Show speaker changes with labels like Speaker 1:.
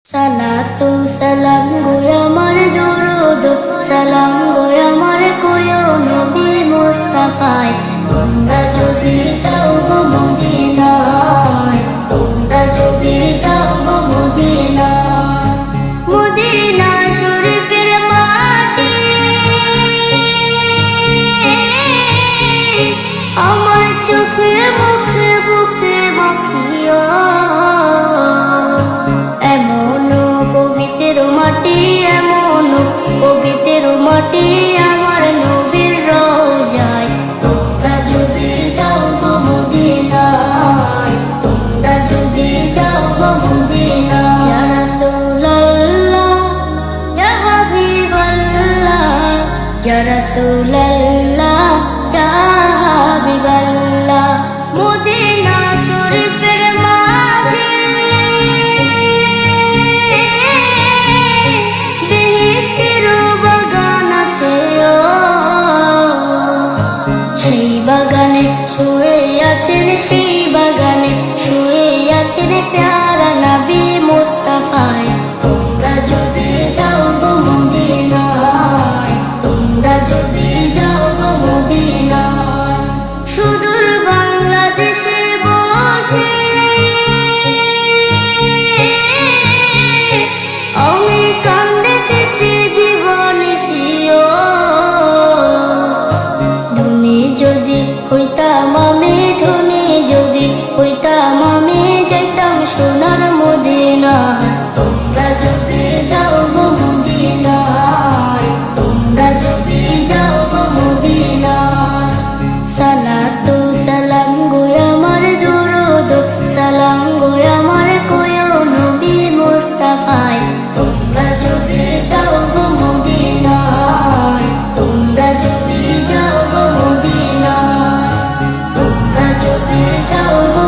Speaker 1: সালাতু সালাম গো আমার দরুদ সালাম গো আমার কোয় নবী মুস্তাফায়। তোমরা যদি যাও গো মদিনায়, তোমরা যদি যাও গো মদিনায়, মদিনা শরীফের মাটি আমার চোখে মুখে বুকে মাখিয়া। এমন পবিত্র মাটি আমার নবীর রওজায়। তোমরা যদি যাও গো মদিনায়, তোমরা যদি যাও গো মদিনায়। ইয়া রাসূলুল্লাহ ইয়া হাবিবাল্লাহ, ইয়া রাসূলুল্লাহ ইয়া হাবিবাল্লাহ। মদিনা শরীফের মাঝে বাগানে শুয়ে আছেন, সেই বাগানে শুয়ে আছেন প্যারা নবী মুস্তাফায়। তোমরা যদি যাও গো মদিনায়, তোমরা যদি যাও গো মদিনায়। সুদূর বাংলাদেশে বসে আমি কান্দিতেছি দিবানিশিও। হইতাম আমি ধনী, যদি হইতাম আমি যাইতাম সোনার মদিনা। তোমরা যদি যাও গো মদিনায়, তোমরা যদি যাও গো মদিনায়। সালাতু সালাম গো আমার দরুদ সালাম গো আমার কোয় নবী মুস্তাফায়। তোমরা যদি যাও গো মদিনায়, তোমরা যদি যাও গো মদিনায়, তোমরা যদি যাও গো